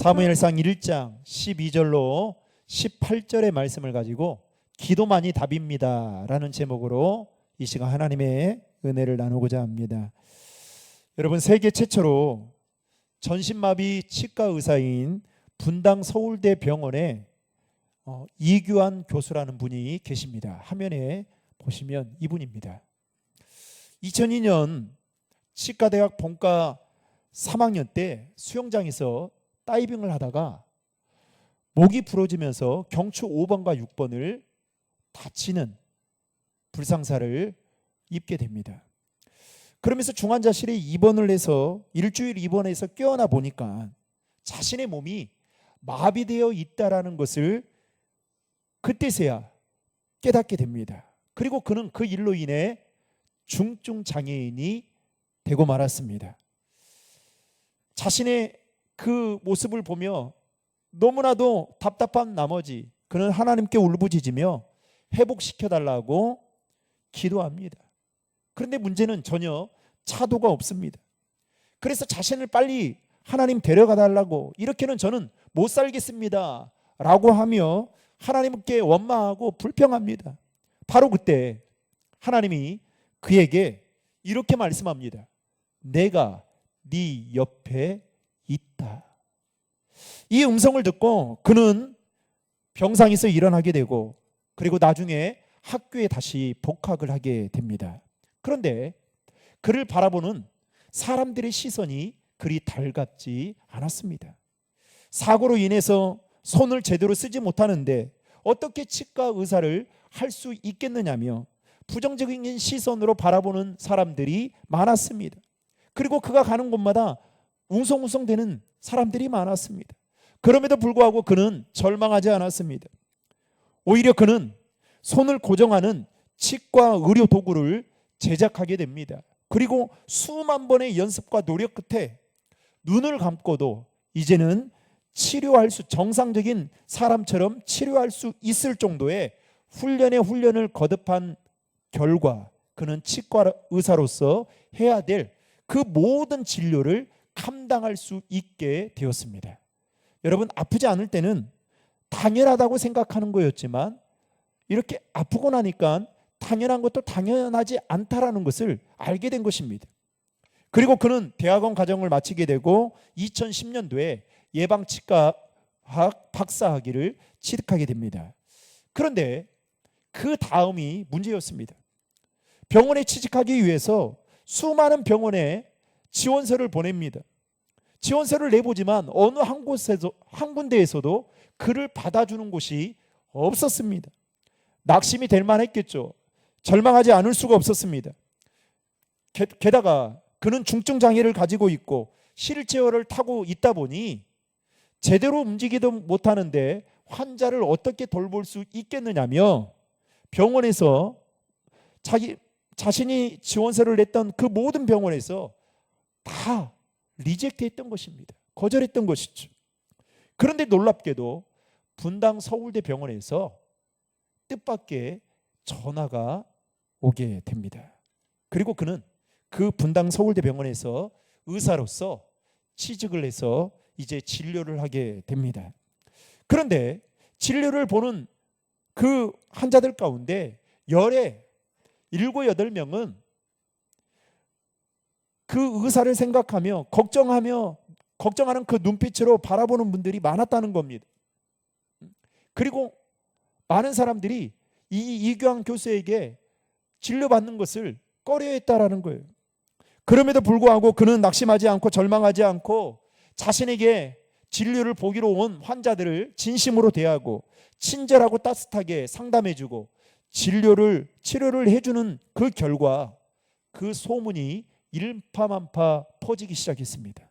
사무엘상 1장 12절로 18절의 말씀을 가지고 기도만이 답입니다 라는 제목으로 이 시간 하나님의 은혜를 나누고자 합니다. 여러분, 세계 최초로 전신마비 치과 의사인 분당 서울대 병원에 이규환 교수라는 분이 계십니다. 화면에 보시면 이분입니다. 2002년 치과대학 본과 3학년 때 수영장에서 다이빙을 하다가 목이 부러지면서 경추 5번과 6번을 다치는 불상사를 입게 됩니다. 그러면서 중환자실에 입원을 해서 일주일 입원해서 깨어나 보니까 자신의 몸이 마비되어 있다라는 것을 그때서야 깨닫게 됩니다. 그리고 그는 그 일로 인해 중증 장애인이 되고 말았습니다. 자신의 그 모습을 보며 너무나도 답답한 나머지 그는 하나님께 울부짖으며 회복시켜달라고 기도합니다. 그런데 문제는 전혀 차도가 없습니다. 그래서 자신을 빨리 하나님 데려가 달라고, 이렇게는 저는 못 살겠습니다 라고 하며 하나님께 원망하고 불평합니다. 바로 그때 하나님이 그에게 이렇게 말씀합니다. 내가 네 옆에 있다. 이 음성을 듣고 그는 병상에서 일어나게 되고, 그리고 나중에 학교에 다시 복학을 하게 됩니다. 그런데 그를 바라보는 사람들의 시선이 그리 달갑지 않았습니다. 사고로 인해서 손을 제대로 쓰지 못하는데 어떻게 치과 의사를 할 수 있겠느냐며 부정적인 시선으로 바라보는 사람들이 많았습니다. 그리고 그가 가는 곳마다 웅성웅성대는 사람들이 많았습니다. 그럼에도 불구하고 그는 절망하지 않았습니다. 오히려 그는 손을 고정하는 치과 의료 도구를 제작하게 됩니다. 그리고 수만 번의 연습과 노력 끝에 눈을 감고도 이제는 정상적인 사람처럼 치료할 수 있을 정도의 훈련을 거듭한 결과 그는 치과 의사로서 해야 될 그 모든 진료를 감당할 수 있게 되었습니다. 여러분, 아프지 않을 때는 당연하다고 생각하는 거였지만 이렇게 아프고 나니까 당연한 것도 당연하지 않다라는 것을 알게 된 것입니다. 그리고 그는 대학원 과정을 마치게 되고 2010년도에 예방치과학 박사학위를 취득하게 됩니다. 그런데 그 다음이 문제였습니다. 병원에 취직하기 위해서 수많은 병원에 지원서를 보냅니다. 지원서를 내보지만 어느 한 군데에서도 그를 받아주는 곳이 없었습니다. 낙심이 될 만했겠죠. 절망하지 않을 수가 없었습니다. 게다가 그는 중증 장애를 가지고 있고 휠체어를 타고 있다 보니 제대로 움직이도 못하는데 환자를 어떻게 돌볼 수 있겠느냐며 병원에서 자신이 지원서를 냈던 그 모든 병원에서 다 리젝트했던 것입니다. 거절했던 것이죠. 그런데 놀랍게도 분당 서울대 병원에서 뜻밖의 전화가 오게 됩니다. 그리고 그는 그 분당 서울대 병원에서 의사로서 취직을 해서 이제 진료를 하게 됩니다. 그런데 진료를 보는 그 환자들 가운데 열에 7, 8명은 그 의사를 생각하며 걱정하는 그 눈빛으로 바라보는 분들이 많았다는 겁니다. 그리고 많은 사람들이 이 이규환 교수에게 진료받는 것을 꺼려했다라는 거예요. 그럼에도 불구하고 그는 낙심하지 않고 절망하지 않고 자신에게 진료를 보기로 온 환자들을 진심으로 대하고 친절하고 따뜻하게 상담해주고 치료를 해주는 그 결과 그 소문이 일파만파 퍼지기 시작했습니다.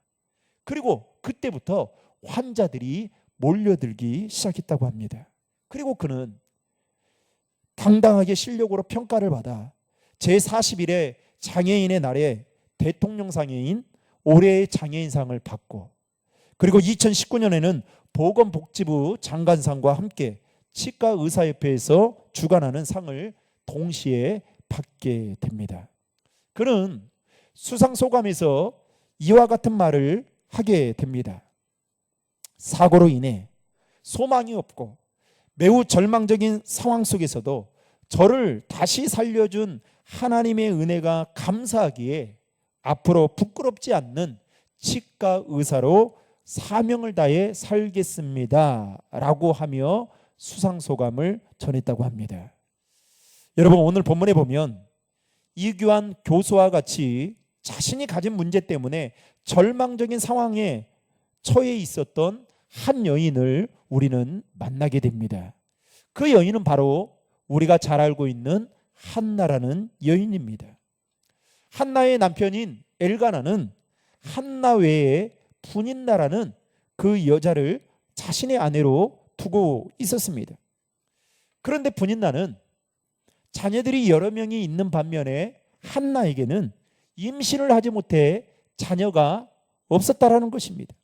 그리고 그때부터 환자들이 몰려들기 시작했다고 합니다. 그리고 그는 당당하게 실력으로 평가를 받아 제41회 장애인의 날에 대통령상인 올해의 장애인상을 받고, 그리고 2019년에는 보건복지부 장관상과 함께 치과의사협회에서 주관하는 상을 동시에 받게 됩니다. 그는 수상소감에서 이와 같은 말을 하게 됩니다. 사고로 인해 소망이 없고 매우 절망적인 상황 속에서도 저를 다시 살려준 하나님의 은혜가 감사하기에 앞으로 부끄럽지 않는 치과 의사로 사명을 다해 살겠습니다 라고 하며 수상소감을 전했다고 합니다. 여러분, 오늘 본문에 보면 이규환 교수와 같이 자신이 가진 문제 때문에 절망적인 상황에 처해 있었던 한 여인을 우리는 만나게 됩니다. 그 여인은 바로 우리가 잘 알고 있는 한나라는 여인입니다. 한나의 남편인 엘가나는 한나 외에 분인나라는 그 여자를 자신의 아내로 두고 있었습니다. 그런데 분인나는 자녀들이 여러 명이 있는 반면에 한나에게는 임신을 하지 못해 자녀가 없었다라는 것입니다.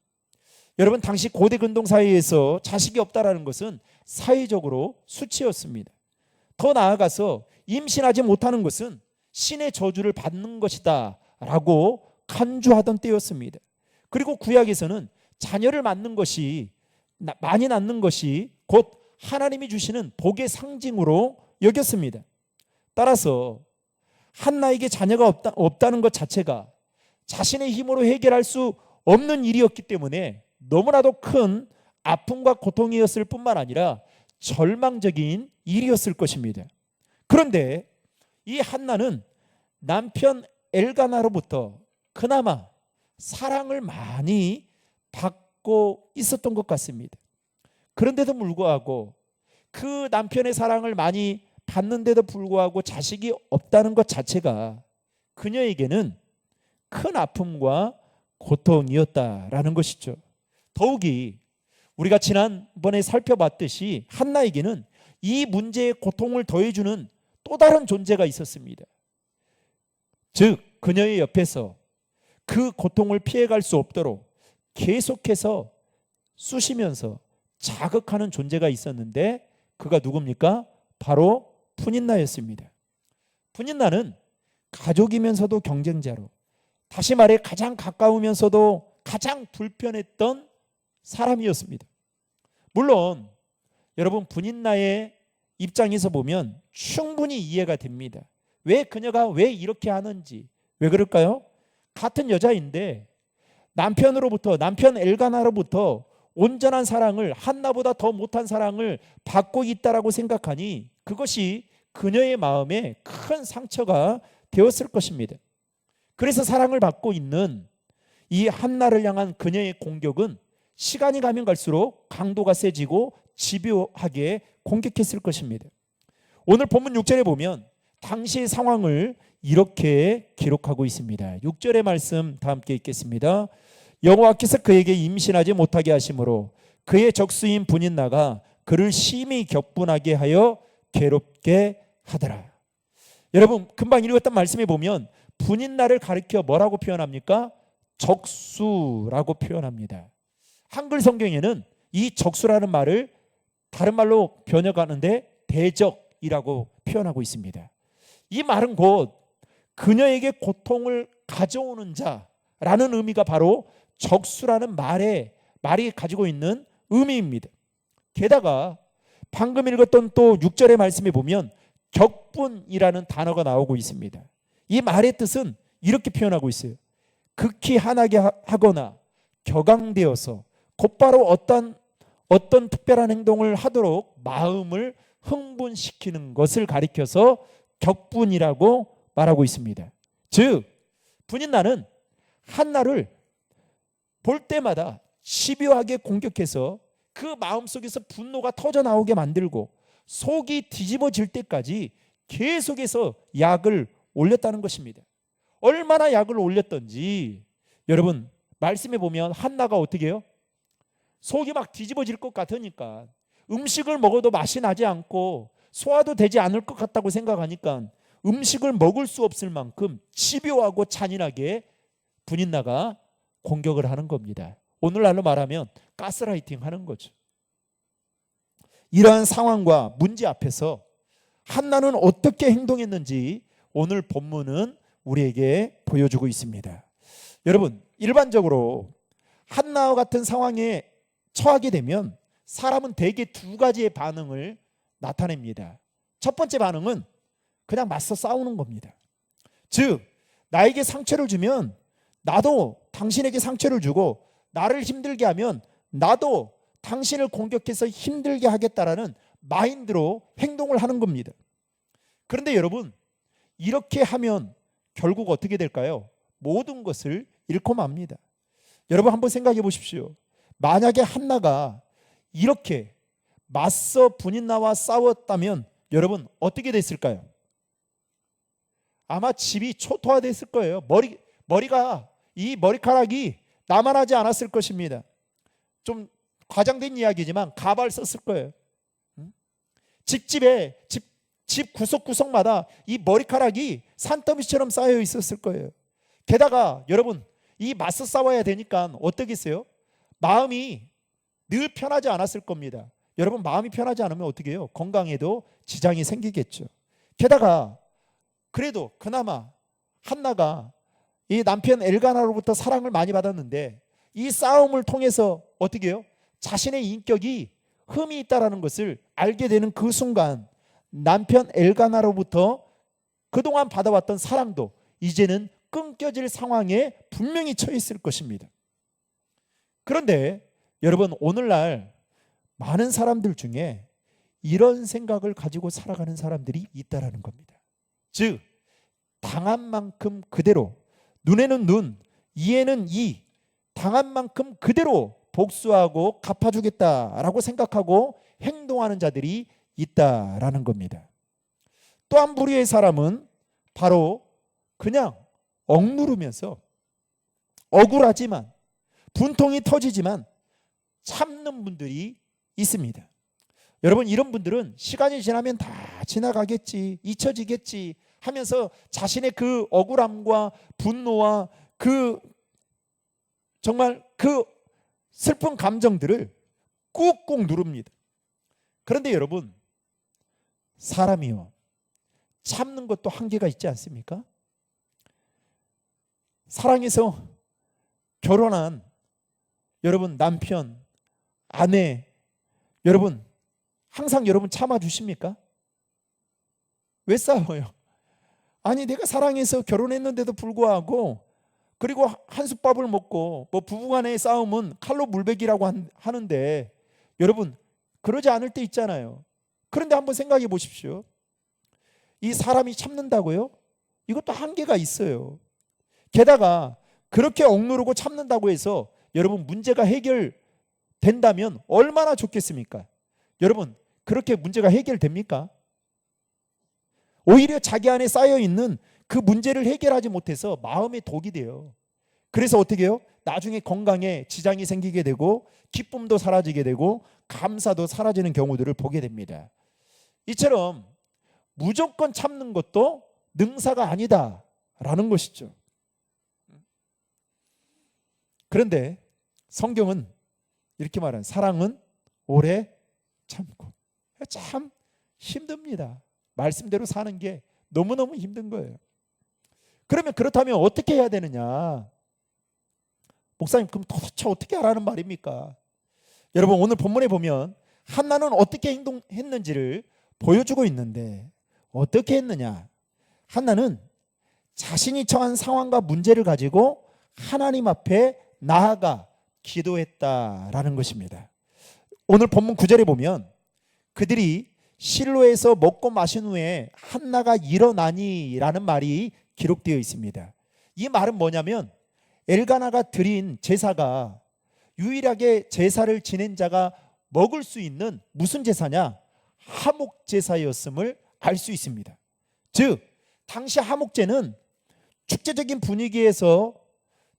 여러분, 당시 고대 근동 사회에서 자식이 없다라는 것은 사회적으로 수치였습니다. 더 나아가서 임신하지 못하는 것은 신의 저주를 받는 것이다 라고 간주하던 때였습니다. 그리고 구약에서는 자녀를 낳는 것이, 많이 낳는 것이 곧 하나님이 주시는 복의 상징으로 여겼습니다. 따라서 한나에게 자녀가 없다는 것 자체가 자신의 힘으로 해결할 수 없는 일이었기 때문에 너무나도 큰 아픔과 고통이었을 뿐만 아니라 절망적인 일이었을 것입니다. 그런데 이 한나는 남편 엘가나로부터 그나마 사랑을 많이 받고 있었던 것 같습니다. 그런데도 불구하고 그 남편의 사랑을 많이 받는데도 불구하고 자식이 없다는 것 자체가 그녀에게는 큰 아픔과 고통이었다라는 것이죠. 더욱이 우리가 지난번에 살펴봤듯이 한나에게는 이 문제의 고통을 더해주는 또 다른 존재가 있었습니다. 즉 그녀의 옆에서 그 고통을 피해갈 수 없도록 계속해서 쑤시면서 자극하는 존재가 있었는데 그가 누굽니까? 바로 푸닌나였습니다. 푸닌나는 가족이면서도 경쟁자로, 다시 말해 가장 가까우면서도 가장 불편했던 사람이었습니다. 물론 여러분, 푸닌나의 입장에서 보면 충분히 이해가 됩니다. 왜 그녀가 왜 이렇게 하는지. 왜 그럴까요? 같은 여자인데 남편 엘가나로부터 온전한 사랑을, 한나보다 더 못한 사랑을 받고 있다라고 생각하니 그것이 그녀의 마음에 큰 상처가 되었을 것입니다. 그래서 사랑을 받고 있는 이 한나를 향한 그녀의 공격은 시간이 가면 갈수록 강도가 세지고 집요하게 공격했을 것입니다. 오늘 본문 6절에 보면 당시의 상황을 이렇게 기록하고 있습니다. 6절의 말씀 다 함께 읽겠습니다. 여호와께서 그에게 임신하지 못하게 하심으로 그의 적수인 분인나가 그를 심히 격분하게 하여 괴롭게 하더라. 여러분, 금방 읽었던 말씀에 보면 분인나를 가리켜 뭐라고 표현합니까? 적수라고 표현합니다. 한글 성경에는 이 적수라는 말을 다른 말로 번역하는데 대적이라고 표현하고 있습니다. 이 말은 곧 그녀에게 고통을 가져오는 자라는 의미가 바로 적수라는 말이 가지고 있는 의미입니다. 게다가 방금 읽었던 또 6절의 말씀에 보면 격분이라는 단어가 나오고 있습니다. 이 말의 뜻은 이렇게 표현하고 있어요. 극히 한하게 하거나 격앙되어서 곧바로 어떤 특별한 행동을 하도록 마음을 흥분시키는 것을 가리켜서 격분이라고 말하고 있습니다. 즉 분인나는 한나를 볼 때마다 집요하게 공격해서 그 마음속에서 분노가 터져나오게 만들고 속이 뒤집어질 때까지 계속해서 약을 올렸다는 것입니다. 얼마나 약을 올렸던지 여러분 말씀해 보면 한나가 어떻게 해요? 속이 막 뒤집어질 것 같으니까 음식을 먹어도 맛이 나지 않고 소화도 되지 않을 것 같다고 생각하니까 음식을 먹을 수 없을 만큼 집요하고 잔인하게 분인나가 공격을 하는 겁니다. 오늘날로 말하면 가스라이팅 하는 거죠. 이러한 상황과 문제 앞에서 한나는 어떻게 행동했는지 오늘 본문은 우리에게 보여주고 있습니다. 여러분, 일반적으로 한나와 같은 상황에 처하게 되면 사람은 대개 두 가지의 반응을 나타냅니다. 첫 번째 반응은 그냥 맞서 싸우는 겁니다. 즉 나에게 상처를 주면 나도 당신에게 상처를 주고, 나를 힘들게 하면 나도 당신을 공격해서 힘들게 하겠다라는 마인드로 행동을 하는 겁니다. 그런데 여러분, 이렇게 하면 결국 어떻게 될까요? 모든 것을 잃고 맙니다. 여러분 한번 생각해 보십시오. 만약에 한나가 이렇게 맞서 분인나와 싸웠다면 여러분 어떻게 됐을까요? 아마 집이 초토화됐을 거예요. 이 머리카락이 남아나지 않았을 것입니다. 좀 과장된 이야기지만 가발 썼을 거예요. 집 구석구석마다 이 머리카락이 산더미처럼 쌓여 있었을 거예요. 게다가 여러분, 이 맞서 싸워야 되니까 어떻겠어요? 마음이 늘 편하지 않았을 겁니다. 여러분, 마음이 편하지 않으면 어떻게 해요? 건강에도 지장이 생기겠죠. 게다가 그래도 그나마 한나가 이 남편 엘가나로부터 사랑을 많이 받았는데, 이 싸움을 통해서 어떻게 해요? 자신의 인격이 흠이 있다라는 것을 알게 되는 그 순간 남편 엘가나로부터 그동안 받아왔던 사랑도 이제는 끊겨질 상황에 분명히 처해 있을 것입니다. 그런데 여러분, 오늘날 많은 사람들 중에 이런 생각을 가지고 살아가는 사람들이 있다라는 겁니다. 즉 당한 만큼 그대로, 눈에는 눈, 이에는 이, 당한 만큼 그대로 복수하고 갚아주겠다라고 생각하고 행동하는 자들이 있다라는 겁니다. 또 한 부류의 사람은 바로 그냥 억누르면서 억울하지만, 분통이 터지지만 참는 분들이 있습니다. 여러분, 이런 분들은 시간이 지나면 다 지나가겠지, 잊혀지겠지 하면서 자신의 그 억울함과 분노와 정말 그 슬픈 감정들을 꾹꾹 누릅니다. 그런데 여러분, 사람이요, 참는 것도 한계가 있지 않습니까? 사랑해서 결혼한 여러분 남편, 아내, 여러분 항상 여러분 참아주십니까? 왜 싸워요? 아니, 내가 사랑해서 결혼했는데도 불구하고, 그리고 한솥밥을 먹고, 뭐 부부간의 싸움은 칼로 물베기라고 하는데 여러분 그러지 않을 때 있잖아요. 그런데 한번 생각해 보십시오. 이 사람이 참는다고요? 이것도 한계가 있어요. 게다가 그렇게 억누르고 참는다고 해서 여러분 문제가 해결된다면 얼마나 좋겠습니까? 여러분, 그렇게 문제가 해결됩니까? 오히려 자기 안에 쌓여있는 그 문제를 해결하지 못해서 마음에 독이 돼요. 그래서 어떻게 해요? 나중에 건강에 지장이 생기게 되고, 기쁨도 사라지게 되고, 감사도 사라지는 경우들을 보게 됩니다. 이처럼 무조건 참는 것도 능사가 아니다라는 것이죠. 그런데 성경은 이렇게 말하는, 사랑은 오래 참고. 참 힘듭니다. 말씀대로 사는 게 너무너무 힘든 거예요. 그러면 그렇다면 어떻게 해야 되느냐? 목사님, 그럼 도대체 어떻게 하라는 말입니까? 여러분, 오늘 본문에 보면 한나는 어떻게 행동했는지를 보여주고 있는데, 어떻게 했느냐? 한나는 자신이 처한 상황과 문제를 가지고 하나님 앞에 나아가 기도했다라는 것입니다. 오늘 본문 9절에 보면 그들이 실로에서 먹고 마신 후에 한나가 일어나니라는 말이 기록되어 있습니다. 이 말은 뭐냐면, 엘가나가 드린 제사가 유일하게 제사를 지낸 자가 먹을 수 있는 무슨 제사냐? 하목 제사였음을 알 수 있습니다. 즉 당시 하목제는 축제적인 분위기에서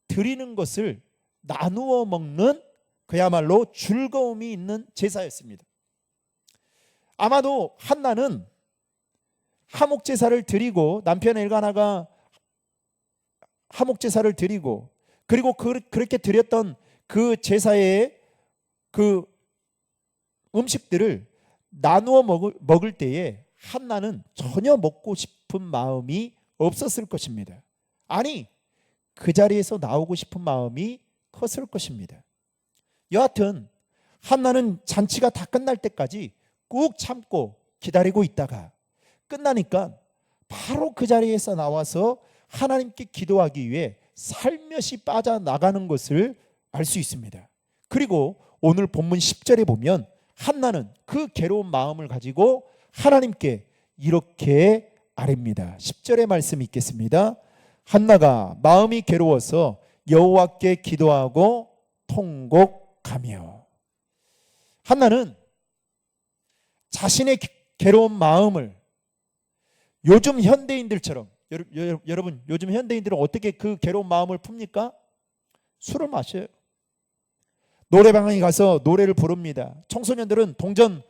드리는 것을 나누어 먹는 그야말로 즐거움이 있는 제사였습니다. 아마도 한나는 하목 제사를 드리고, 남편 엘가나가 하목 제사를 드리고, 그리고 그렇게 드렸던 그 제사의 그 음식들을 나누어 먹을 때에 한나는 전혀 먹고 싶은 마음이 없었을 것입니다. 아니, 그 자리에서 나오고 싶은 마음이 컸을 것입니다. 여하튼 한나는 잔치가 다 끝날 때까지 꾹 참고 기다리고 있다가 끝나니까 바로 그 자리에서 나와서 하나님께 기도하기 위해 살며시 빠져나가는 것을 알 수 있습니다. 그리고 오늘 본문 10절에 보면 한나는 그 괴로운 마음을 가지고 하나님께 이렇게 아뢰입니다. 10절의 말씀 읽겠습니다. 한나가 마음이 괴로워서 여호와께 기도하고 통곡하며. 한나는 자신의 괴로운 마음을 요즘 현대인들처럼, 여러분 요즘 현대인들은 어떻게 그 괴로운 마음을 풉니까? 술을 마셔요. 노래방에 가서 노래를 부릅니다. 청소년들은 동전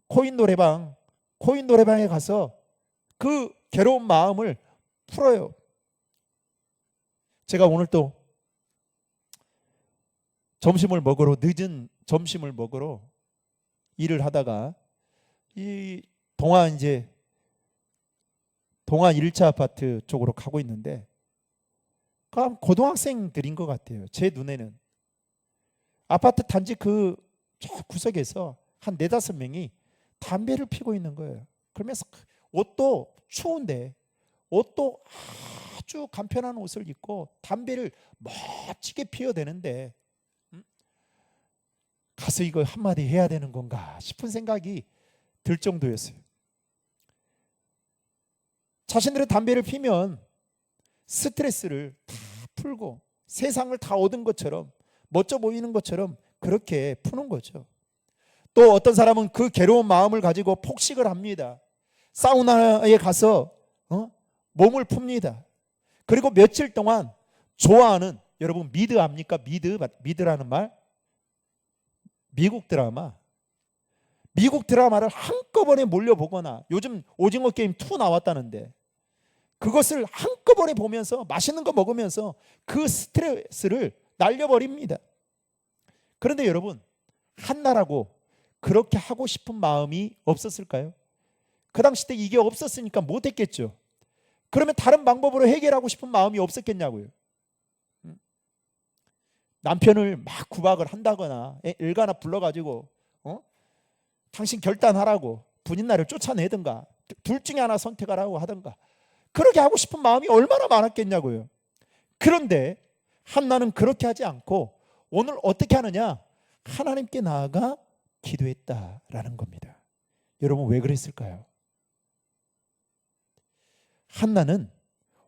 코인 노래방에 가서 그 괴로운 마음을 풀어요. 제가 오늘 또 늦은 점심을 먹으러 일을 하다가 이 동안 1차 아파트 쪽으로 가고 있는데 고등학생들인 것 같아요. 제 눈에는. 아파트 단지 그 구석에서 한 4-5명이 담배를 피고 있는 거예요. 그러면서 옷도 추운데 옷도 아주 간편한 옷을 입고 담배를 멋지게 피워대는데 가서 이거 한마디 해야 되는 건가 싶은 생각이 들 정도였어요. 자신들의 담배를 피면 스트레스를 다 풀고 세상을 다 얻은 것처럼 멋져 보이는 것처럼 그렇게 푸는 거죠. 또 어떤 사람은 그 괴로운 마음을 가지고 폭식을 합니다. 사우나에 가서 몸을 풉니다. 그리고 며칠 동안 좋아하는, 여러분 미드 압니까? 미드라는 말? 미국 드라마를 한꺼번에 몰려보거나, 요즘 오징어 게임 2 나왔다는데 그것을 한꺼번에 보면서 맛있는 거 먹으면서 그 스트레스를 날려버립니다. 그런데 여러분, 한나라고 그렇게 하고 싶은 마음이 없었을까요? 그 당시 때 이게 없었으니까 못했겠죠. 그러면 다른 방법으로 해결하고 싶은 마음이 없었겠냐고요. 남편을 막 구박을 한다거나 일가나 불러가지고 당신 결단하라고 분인날을 쫓아내든가 둘 중에 하나 선택하라고 하든가 그렇게 하고 싶은 마음이 얼마나 많았겠냐고요. 그런데 한나는 그렇게 하지 않고 오늘 어떻게 하느냐? 하나님께 나아가 기도했다라는 겁니다. 여러분 왜 그랬을까요? 한나는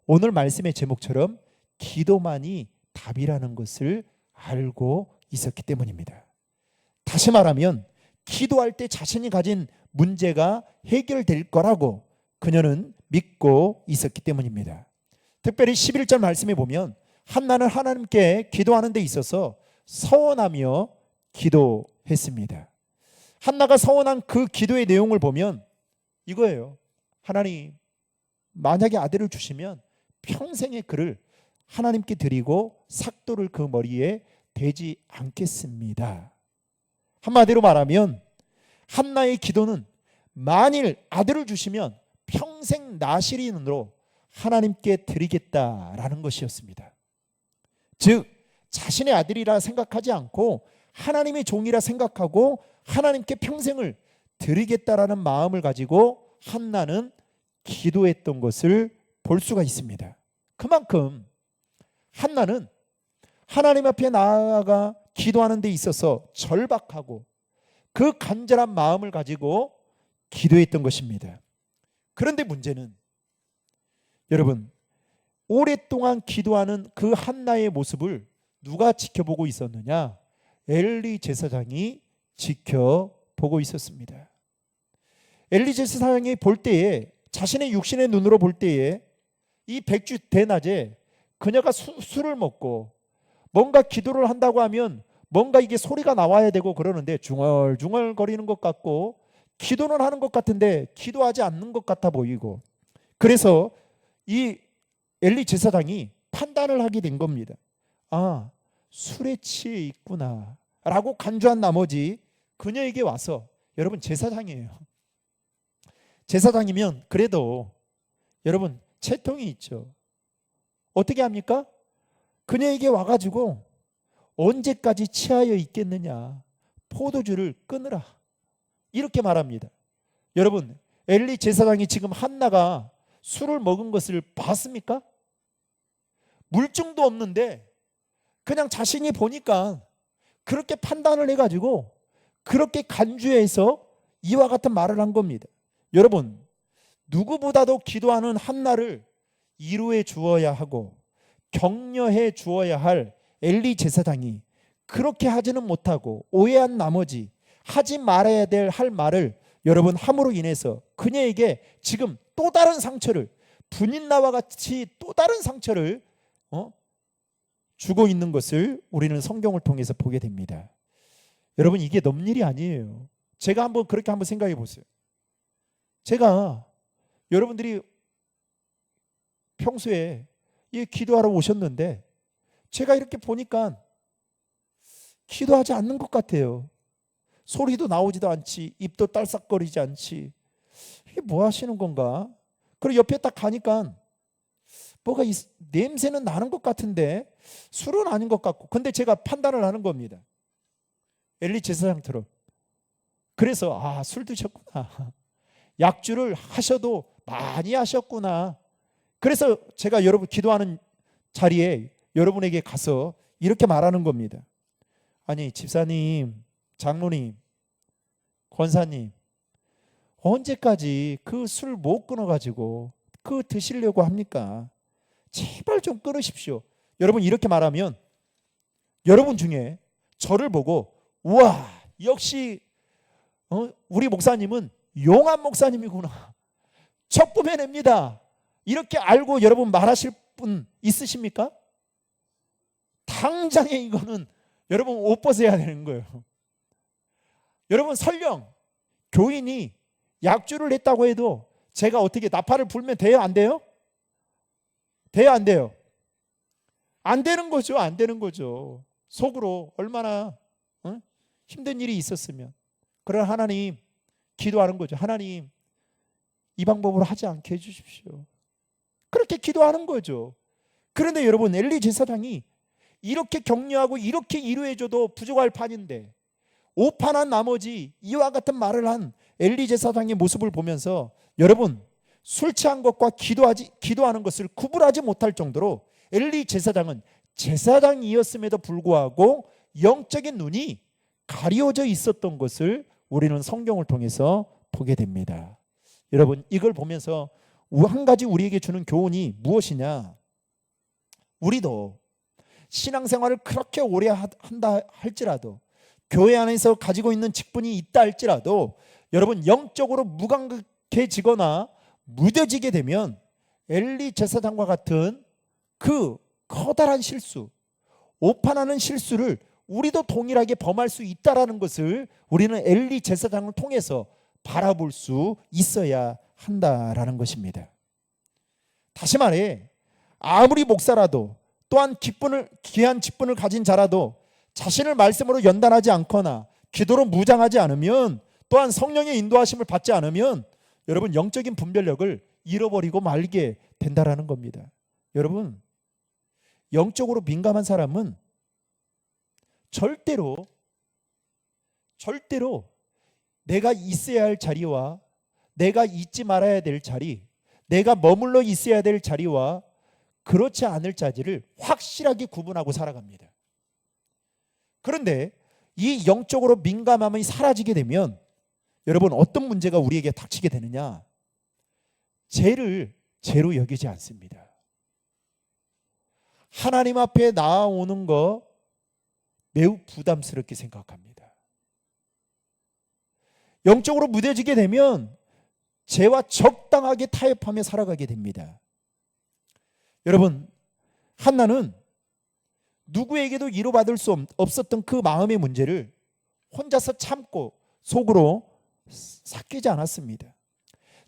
오늘 말씀의 제목처럼 기도만이 답이라는 것을 알고 있었기 때문입니다. 다시 말하면 기도할 때 자신이 가진 문제가 해결될 거라고 그녀는 믿고 있었기 때문입니다. 특별히 11절 말씀에 보면 한나는 하나님께 기도하는 데 있어서 서원하며 기도했습니다. 한나가 서원한 그 기도의 내용을 보면 이거예요. 하나님, 만약에 아들을 주시면 평생의 그를 하나님께 드리고 삭도를 그 머리에 대지 않겠습니다. 한마디로 말하면 한나의 기도는 만일 아들을 주시면 평생 나시린으로 하나님께 드리겠다라는 것이었습니다. 즉 자신의 아들이라 생각하지 않고 하나님의 종이라 생각하고 하나님께 평생을 드리겠다라는 마음을 가지고 한나는 기도했던 것을 볼 수가 있습니다. 그만큼 한나는 하나님 앞에 나아가 기도하는 데 있어서 절박하고 그 간절한 마음을 가지고 기도했던 것입니다. 그런데 문제는 여러분, 오랫동안 기도하는 그 한나의 모습을 누가 지켜보고 있었느냐? 엘리 제사장이 지켜보고 있었습니다. 엘리 제사장이 볼 때에, 자신의 육신의 눈으로 볼 때에 이 백주 대낮에 그녀가 술을 먹고 뭔가 기도를 한다고 하면 뭔가 이게 소리가 나와야 되고 그러는데 중얼중얼 거리는 것 같고 기도는 하는 것 같은데 기도하지 않는 것 같아 보이고, 그래서 이 엘리 제사장이 판단을 하게 된 겁니다. 아, 술에 취해 있구나 라고 간주한 나머지 그녀에게 와서, 여러분 제사장이에요. 제사장이면 그래도 여러분 채통이 있죠. 어떻게 합니까? 그녀에게 와가지고 언제까지 취하여 있겠느냐, 포도주를 끊으라. 이렇게 말합니다. 여러분, 엘리 제사장이 지금 한나가 술을 먹은 것을 봤습니까? 물증도 없는데 그냥 자신이 보니까 그렇게 판단을 해가지고 그렇게 간주해서 이와 같은 말을 한 겁니다. 여러분, 누구보다도 기도하는 한나를 위로해 주어야 하고 격려해 주어야 할 엘리 제사장이 그렇게 하지는 못하고 오해한 나머지 하지 말아야 될 할 말을 여러분 함으로 인해서 그녀에게 지금 또 다른 상처를, 분인나와 같이 또 다른 상처를 주고 있는 것을 우리는 성경을 통해서 보게 됩니다. 여러분, 이게 넘 일이 아니에요. 제가 그렇게 한번 생각해 보세요. 제가 여러분들이 평소에 기도하러 오셨는데 제가 이렇게 보니까 기도하지 않는 것 같아요. 소리도 나오지도 않지, 입도 딸싹거리지 않지. 이게 뭐 하시는 건가? 그리고 옆에 딱 가니까 뭐가 냄새는 나는 것 같은데 술은 아닌 것 같고. 근데 제가 판단을 하는 겁니다. 엘리 제사장처럼. 그래서 술 드셨구나. 약주를 하셔도 많이 하셨구나. 그래서 제가 여러분 기도하는 자리에 여러분에게 가서 이렇게 말하는 겁니다. 아니, 집사님, 장로님, 권사님, 언제까지 그 술 못 끊어가지고 드시려고 합니까? 제발 좀 끊으십시오. 여러분, 이렇게 말하면 여러분 중에 저를 보고 우와, 역시 우리 목사님은 용한 목사님이구나, 척부해냅니다, 이렇게 알고 여러분 말하실 분 있으십니까? 당장에 이거는 여러분 옷 벗어야 되는 거예요. 여러분, 설령 교인이 약주를 했다고 해도 제가 어떻게 나팔을 불면 돼요? 안 돼요? 돼요? 안 돼요? 안 되는 거죠. 안 되는 거죠. 속으로 얼마나 힘든 일이 있었으면. 그러나 하나님 기도하는 거죠. 하나님, 이 방법으로 하지 않게 해주십시오. 그렇게 기도하는 거죠. 그런데 여러분, 엘리 제사장이 이렇게 격려하고 이렇게 위로해줘도 부족할 판인데 오판한 나머지 이와 같은 말을 한 엘리 제사장의 모습을 보면서 여러분, 술 취한 것과 기도하는 것을 구분하지 못할 정도로 엘리 제사장은 제사장이었음에도 불구하고 영적인 눈이 가려져 있었던 것을 우리는 성경을 통해서 보게 됩니다. 여러분, 이걸 보면서 한 가지 우리에게 주는 교훈이 무엇이냐? 우리도 신앙생활을 그렇게 오래 한다 할지라도, 교회 안에서 가지고 있는 직분이 있다 할지라도 여러분, 영적으로 무감각해지거나 무뎌지게 되면 엘리 제사장과 같은 그 커다란 실수, 오판하는 실수를 우리도 동일하게 범할 수 있다라는 것을 우리는 엘리 제사장을 통해서 바라볼 수 있어야 한다라는 것입니다. 다시 말해, 아무리 목사라도 또한 귀한 직분을 가진 자라도 자신을 말씀으로 연단하지 않거나 기도로 무장하지 않으면, 또한 성령의 인도하심을 받지 않으면 여러분, 영적인 분별력을 잃어버리고 말게 된다라는 겁니다. 여러분, 영적으로 민감한 사람은 절대로 내가 있어야 할 자리와 내가 있지 말아야 될 자리, 내가 머물러 있어야 될 자리와 그렇지 않을 자리를 확실하게 구분하고 살아갑니다. 그런데 이 영적으로 민감함이 사라지게 되면 여러분, 어떤 문제가 우리에게 닥치게 되느냐? 죄를 죄로 여기지 않습니다. 하나님 앞에 나아오는 거 매우 부담스럽게 생각합니다. 영적으로 무뎌지게 되면 죄와 적당하게 타협하며 살아가게 됩니다. 여러분, 한나는 누구에게도 위로받을 수 없었던 그 마음의 문제를 혼자서 참고 속으로 삭히지 않았습니다.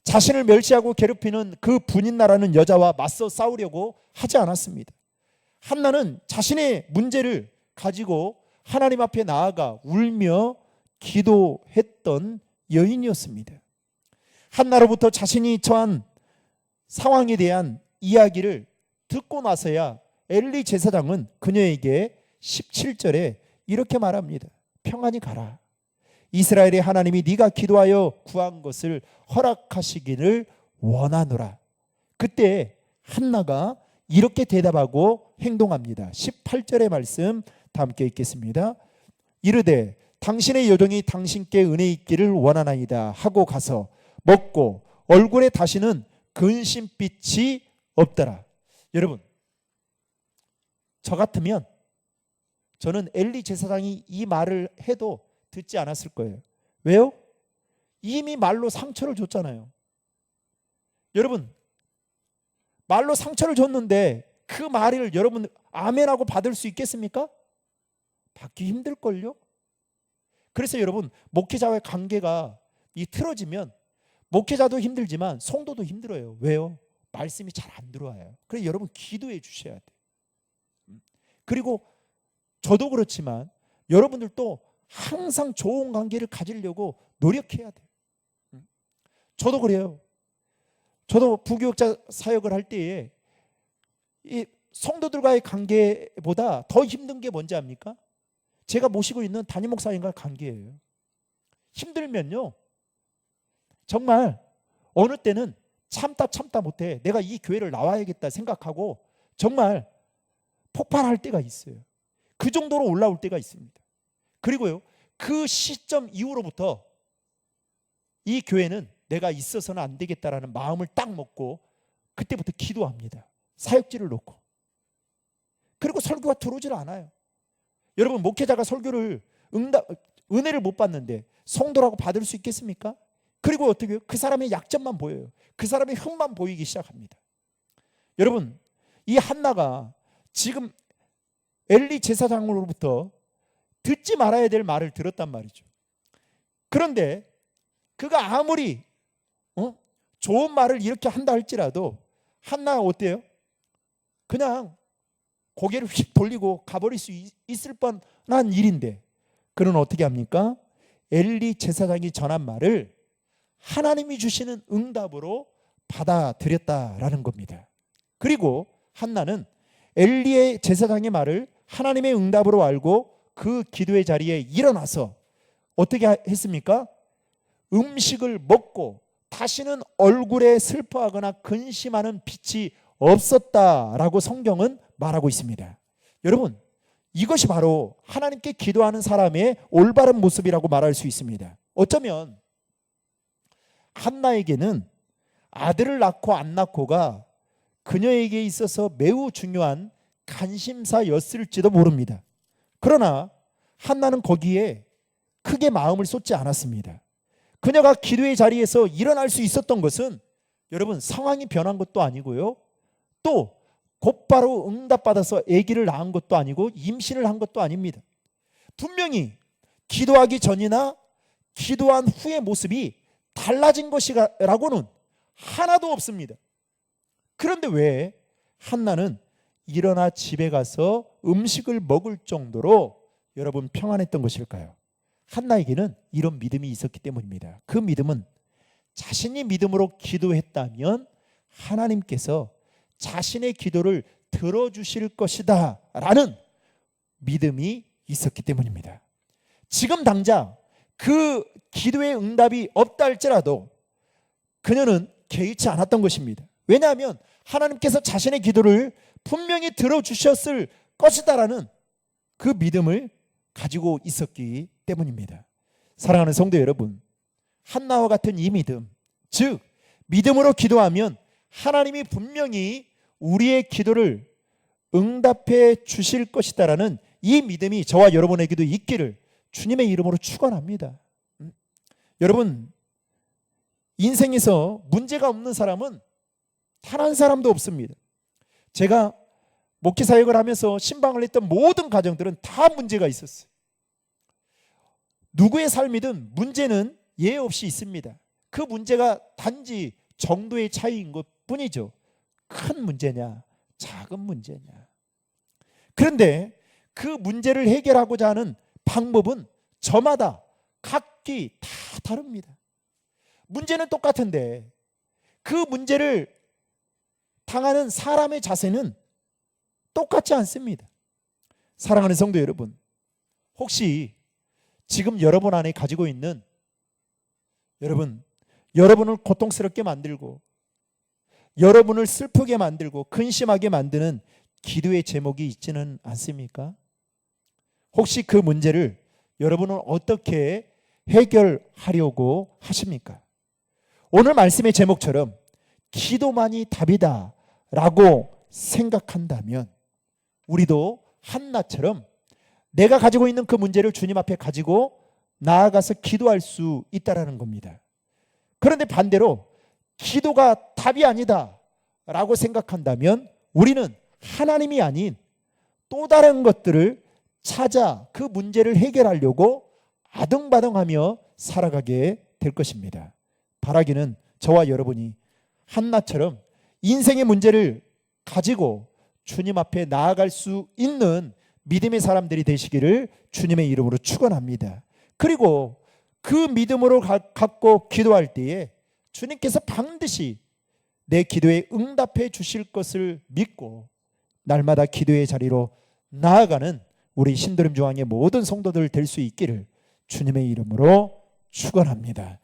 자신을 멸시하고 괴롭히는 그 분인나라는 여자와 맞서 싸우려고 하지 않았습니다. 한나는 자신의 문제를 가지고 하나님 앞에 나아가 울며 기도했던 여인이었습니다. 한나로부터 자신이 처한 상황에 대한 이야기를 듣고 나서야 엘리 제사장은 그녀에게 17절에 이렇게 말합니다. 평안히 가라. 이스라엘의 하나님이 네가 기도하여 구한 것을 허락하시기를 원하노라. 그때 한나가 이렇게 대답하고 행동합니다. 18절의 말씀 다 함께 읽겠습니다. 이르되 당신의 여종이 당신께 은혜 있기를 원하나이다 하고 가서 먹고 얼굴에 다시는 근심빛이 없더라. 여러분, 저 같으면 저는 엘리 제사장이 이 말을 해도 듣지 않았을 거예요. 왜요? 이미 말로 상처를 줬잖아요. 여러분, 말로 상처를 줬는데 그 말을 여러분 아멘하고 받을 수 있겠습니까? 받기 힘들걸요? 그래서 여러분, 목회자와의 관계가 틀어지면 목회자도 힘들지만 성도도 힘들어요. 왜요? 말씀이 잘 안 들어와요. 그래서 여러분 기도해 주셔야 돼요. 그리고 저도 그렇지만 여러분들도 항상 좋은 관계를 가지려고 노력해야 돼요. 저도 그래요. 저도 부교육자 사역을 할 때에 이 성도들과의 관계보다 더 힘든 게 뭔지 압니까? 제가 모시고 있는 담임 목사님과의 관계예요. 힘들면요, 정말 어느 때는 참다 못해 내가 이 교회를 나와야겠다 생각하고 정말 폭발할 때가 있어요. 그 정도로 올라올 때가 있습니다. 그리고요, 그 시점 이후로부터 이 교회는 내가 있어서는 안 되겠다라는 마음을 딱 먹고 그때부터 기도합니다. 사역지를 놓고. 그리고 설교가 들어오질 않아요. 여러분, 목회자가 설교를 은혜를 못 받는데 성도라고 받을 수 있겠습니까? 그리고 어떻게 해요? 그 사람의 약점만 보여요. 그 사람의 흠만 보이기 시작합니다. 여러분, 이 한나가 지금 엘리 제사장으로부터 듣지 말아야 될 말을 들었단 말이죠. 그런데 그가 아무리 좋은 말을 이렇게 한다 할지라도 한나가 어때요? 그냥 고개를 휙 돌리고 가버릴 수 있을 뻔한 일인데 그는 어떻게 합니까? 엘리 제사장이 전한 말을 하나님이 주시는 응답으로 받아들였다라는 겁니다. 그리고 한나는 엘리의 제사장의 말을 하나님의 응답으로 알고 그 기도의 자리에 일어나서 어떻게 했습니까? 음식을 먹고 다시는 얼굴에 슬퍼하거나 근심하는 빛이 없었다라고 성경은 말하고 있습니다. 여러분, 이것이 바로 하나님께 기도하는 사람의 올바른 모습이라고 말할 수 있습니다. 어쩌면 한나에게는 아들을 낳고 안 낳고가 그녀에게 있어서 매우 중요한 관심사였을지도 모릅니다. 그러나 한나는 거기에 크게 마음을 쏟지 않았습니다. 그녀가 기도의 자리에서 일어날 수 있었던 것은 여러분 상황이 변한 것도 아니고요, 또 곧바로 응답받아서 아기를 낳은 것도 아니고 임신을 한 것도 아닙니다. 분명히 기도하기 전이나 기도한 후의 모습이 달라진 것이라고는 하나도 없습니다. 그런데 왜 한나는 일어나 집에 가서 음식을 먹을 정도로 여러분 평안했던 것일까요? 한나에게는 이런 믿음이 있었기 때문입니다. 그 믿음은 자신이 믿음으로 기도했다면 하나님께서 자신의 기도를 들어주실 것이다 라는 믿음이 있었기 때문입니다. 지금 당장 그 기도의 응답이 없다 할지라도 그녀는 개의치 않았던 것입니다. 왜냐하면 하나님께서 자신의 기도를 분명히 들어주셨을 것이다라는 그 믿음을 가지고 있었기 때문입니다. 사랑하는 성도 여러분, 한나와 같은 이 믿음, 즉 믿음으로 기도하면 하나님이 분명히 우리의 기도를 응답해 주실 것이다라는 이 믿음이 저와 여러분에게도 있기를 주님의 이름으로 축원합니다. 여러분, 인생에서 문제가 없는 사람은 단 한 사람도 없습니다. 제가 목회 사역을 하면서 신방을 했던 모든 가정들은 다 문제가 있었어요. 누구의 삶이든 문제는 예외 없이 있습니다. 그 문제가 단지 정도의 차이인 것 뿐이죠. 큰 문제냐 작은 문제냐. 그런데 그 문제를 해결하고자 하는 방법은 저마다 각기 다 다릅니다. 문제는 똑같은데 그 문제를 당하는 사람의 자세는 똑같지 않습니다. 사랑하는 성도 여러분, 혹시 지금 여러분 안에 가지고 있는 여러분을 고통스럽게 만들고 여러분을 슬프게 만들고 근심하게 만드는 기도의 제목이 있지는 않습니까? 혹시 그 문제를 여러분은 어떻게 해결하려고 하십니까? 오늘 말씀의 제목처럼 기도만이 답이다 라고 생각한다면 우리도 한나처럼 내가 가지고 있는 그 문제를 주님 앞에 가지고 나아가서 기도할 수 있다라는 겁니다. 그런데 반대로 기도가 답이 아니다 라고 생각한다면 우리는 하나님이 아닌 또 다른 것들을 찾아 그 문제를 해결하려고 아등바등하며 살아가게 될 것입니다. 바라기는 저와 여러분이 한나처럼 인생의 문제를 가지고 주님 앞에 나아갈 수 있는 믿음의 사람들이 되시기를 주님의 이름으로 축원합니다. 그리고 그 믿음으로 갖고 기도할 때에 주님께서 반드시 내 기도에 응답해 주실 것을 믿고 날마다 기도의 자리로 나아가는 우리 신도림 중앙의 모든 성도들 될 수 있기를 주님의 이름으로 축원합니다.